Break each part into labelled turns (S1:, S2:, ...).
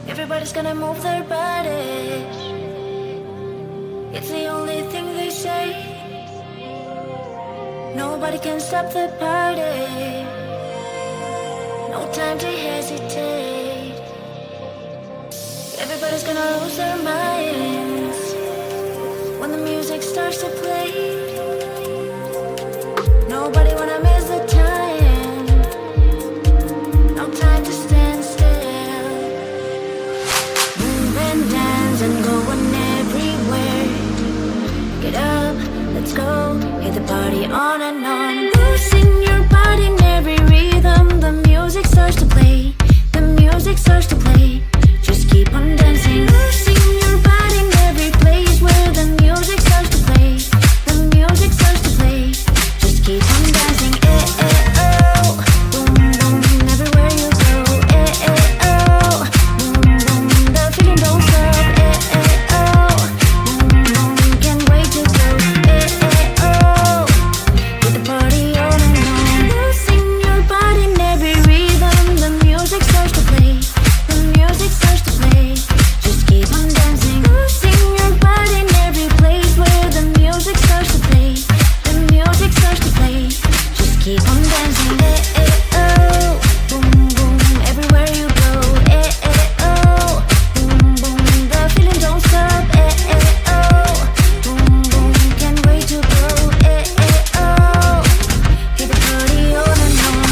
S1: Everybody's gonna move their bodies. It's the only thing they say. Nobody can stop the party. No time to hesitate. Everybody's gonna lose their minds when the music starts to play. Nobody wanna miss the time. No time to stand still. Move and dance and going everywhere. Get up, let's go, hit the party on and on. Losing your body in every rhythm. The music starts to play. The music starts to play. Just keep on dancing. Losing your body in every place where the music starts to play. The music starts to play. Just keep on dancing. Eh, eh, oh. Boom, boom, everywhere you go. Eh, eh, oh. Boom, boom, the feeling don't stop. Eh, eh, oh. Boom, boom, can't wait to go. Eh, eh, oh. Get the party on and on. Losing your body in every rhythm. The music starts to play. The music starts to play. Just keep on dancing. Losing your body in every place where the music starts to play. The music starts to play. Just keep on dancing. Eh, eh, oh. Boom, boom, everywhere you go. Eh, eh, oh. Boom, boom, the feeling don't stop. Eh, eh, oh. Boom, boom, can't wait to go. Eh, eh, oh. Get the party on and on.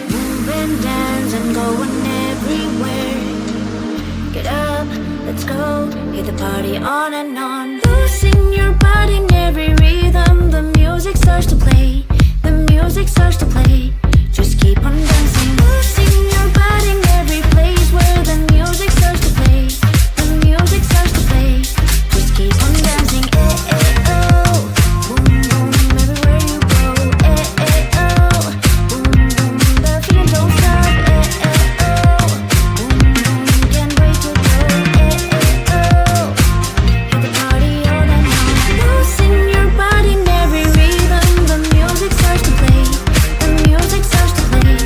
S1: Move and dance and going everywhere. Get up, let's go, hit the party on and on. Losing your body in every rhythm. The music starts to play. The music starts to play. Just keep on dancing. Losing your body in every place where the music starts to play. The music starts to play. Just keep on dancing. Eh, eh, oh. Boom, boom, everywhere you go. Eh, eh, oh. Boom, boom, the feeling don't stop. Eh, eh, oh. Boom, boom, can't wait to go. Eh, eh, oh. Hit the party on and on. Losing your body in every rhythm. The music starts to play. The music starts to play.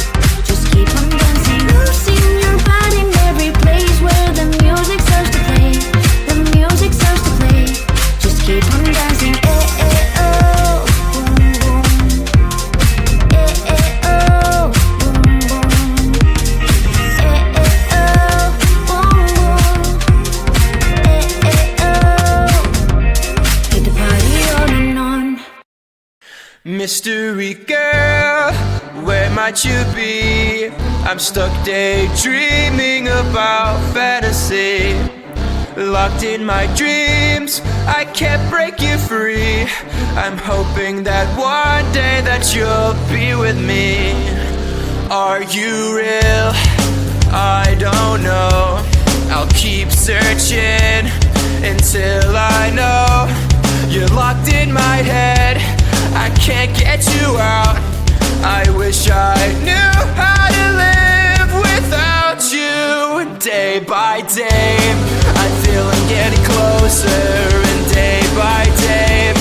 S1: Just keep on dancing. Losing your body in every place where the music starts to play. The music starts to play. Just keep on dancing. Eh, eh, oh. Boom, boom. Eh, eh, oh. Boom, boom. Eh, eh, oh. Boom, boom. Eh, eh, oh. Hit the party on and on.
S2: Mystery girl, where might you be? I'm stuck daydreaming about fantasy. Locked in my dreams, I can't break you free. I'm hoping that one day that you'll be with me. Are you real? I don't know. I'll keep searching until I know. You're locked in my head, I can't get you out. I wish I knew how to live without you. Day by day, I feel I'm getting closer, and day by day,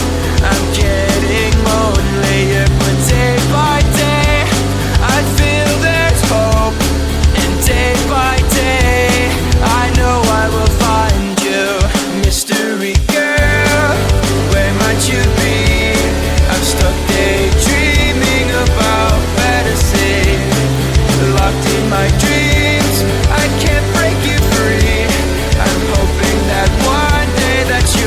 S2: I'm getting lonelier. But day by day, I feel there's hope, and day by day, I know I will find you. Mystery girl, where might you be? I'm stuck daydreaming about fantasy. Locked in my dreams, I can't break you free. I'm hoping that one day that you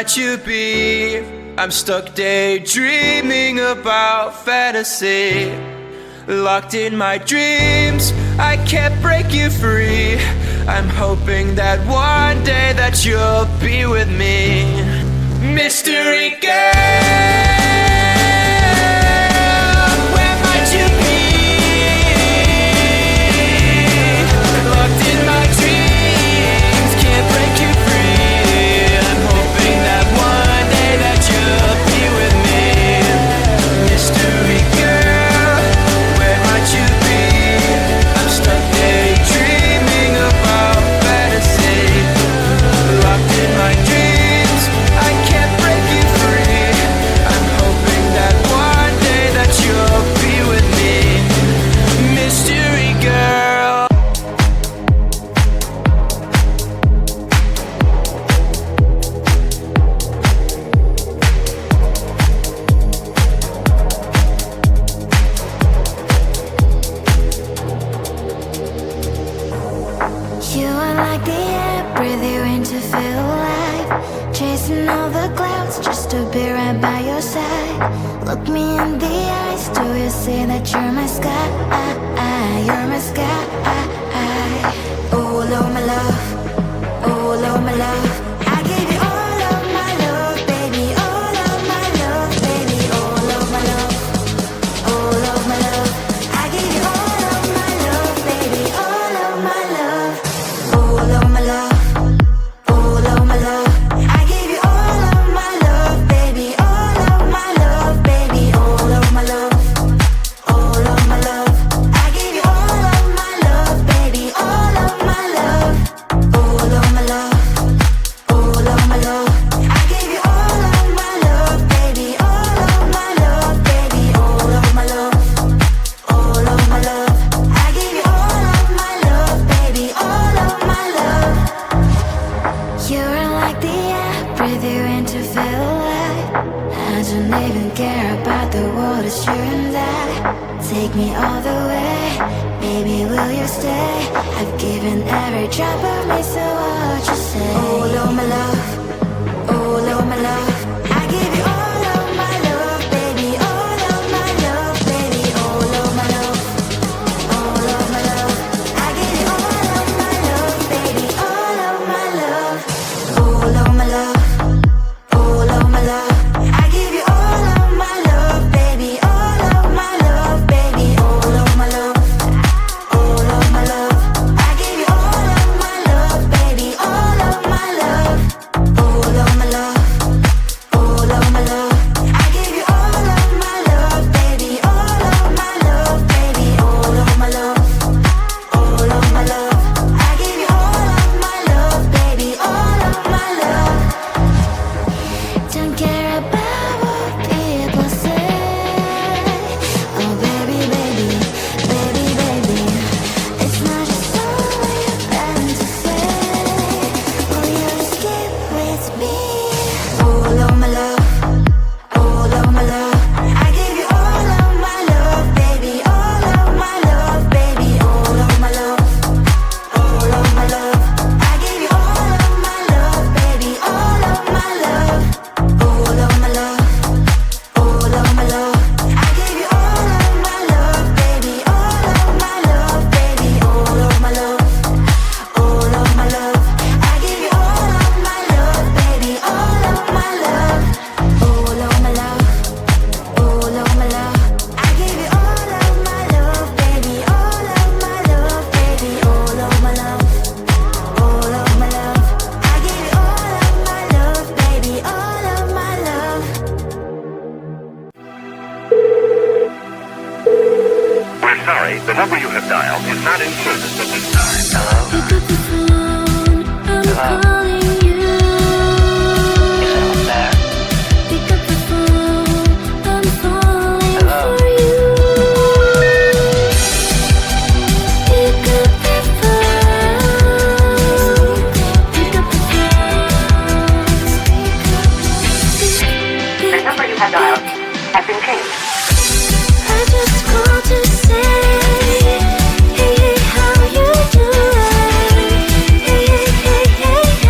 S2: might you be? I'm stuck daydreaming about fantasy. Locked in my dreams, I can't break you free. I'm hoping that one day that you'll be with me. Mystery girl, where might you be? Locked in my dreams, can't break you free. I'm hoping that one day that you'll be with me. Mystery girl, where might you be? I'm stuck daydreaming about fantasy. Locked in my dreams, I can't break you free. I'm hoping that one day that you'll be with me. Mystery girl.
S1: You are like the air, breathe you in to feel alive. Chasing all the clouds just to be right by your side. Look me in the eyes, do you see that you're my sky? You're my sky. Oh, Lord, my love. Oh, Lord, my love. I give you all of my love, baby. All of my love, baby. All of my love. All of my love. I give you all of my love, baby. All of my love. All of my love. All of my love. I give you all of my love, baby. All of my love, baby. All of my love. All of my love. I give you all of my love, baby. All of my love. All of my love. All of my love. I give you all of my love, baby. All of my love, baby. All of my love. All of my love. I give you all of my love, baby. All of my love. You're like the air, breathe you in to feel alive. I don't even care about the world, it's you and I. Take me all the way, baby, will you stay? I've given every drop of me, so what you say? Oh, Lord, my love. Oh, Lord, my love. I give you all of my love, baby. All of my love, baby. All of my love. All of my love. I give you all of my love, baby. All of my love. All of my love. All of my love. I give you all of my love, baby. All of my love, baby. All of my love. All of my love. I give you all of my love, baby. All of my love. All of my love. All of my love. I give you all of my love, baby. All of my love, baby. All of my love. All of my love. I give you all of my love, baby. All of my love. Don't care about what people say. Oh, baby, baby, baby, baby. It's not just all you've been to say. Will you just get with me? All of my love. All of my love. I give you all of my love, baby. All of my love, baby. All of my love. All of my love. I give you all of my love, baby. All of my love. All of my love. All of my love. I give you all of my love, baby. All of my love, baby. All of my love. All of my love. I give you all of my love, baby. All of my love. All of my love. All of my love. I give you all of my love, baby. All of my love, baby. All of my love. All of my love. I give you all of my love, baby. All of my love.
S3: We're sorry, the number you have dialed is not in service at this time.
S1: Pick up the phone, I'm calling you. Pick up the phone, I'm falling for you. Pick up the phone. Pick up the phone.
S3: The number you have dialed has been changed.
S1: I just called to say, hey, hey, how you doing? Hey, hey, hey, hey, hey.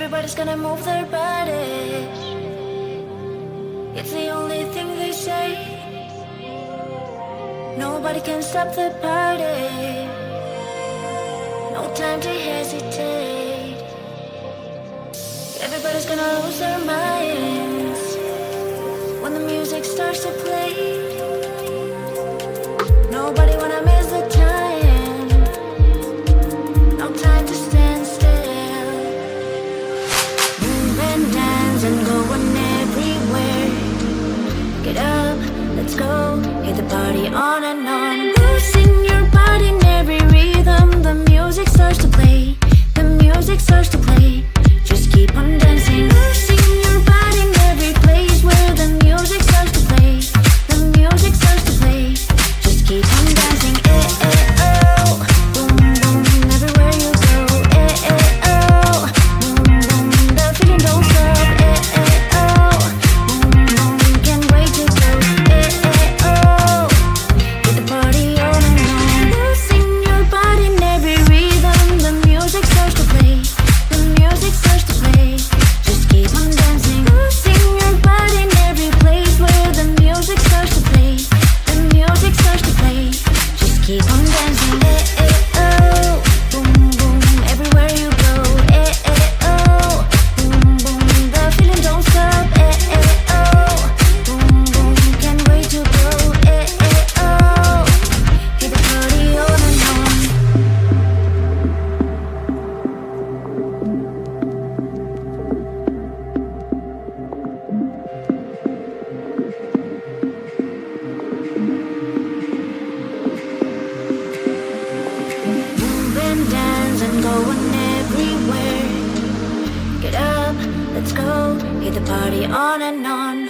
S1: Everybody's gonna move their body. It's the only thing they say. Nobody can stop the party. No time to hesitate. Everybody's gonna lose their minds when the music starts to play. Nobody wanna miss the time. No time to stand still. Move and dance and going everywhere. Get up, let's go, hit the party on and on. Losing your body in every rhythm. The music starts to play. The music starts to play. Just keep on dancing. Losing your body in every place where the music starts to play. The music starts to play. Just keep on dancing. Eh, eh, oh. Boom, boom, everywhere you go. Eh, eh, oh. Boom, boom, the feeling don't stop. Eh, eh, oh. Boom, boom, can't wait to go. Eh, eh, oh. Get the party on and on. Losing your body in every rhythm. The music starts to play. The music starts to play. Just keep on dancing. Losing your body in every place where the music starts to play. The music starts to play. Just keep on dancing. Eh, eh, oh. Boom, boom, everywhere you go. Eh, eh, oh. Boom, boom, the feeling don't stop. Eh, eh, oh. Boom, boom, can't wait to go. Eh, eh, oh. Get the party on and on. Move and dance and going everywhere. Get up, let's go, hit the party on and on.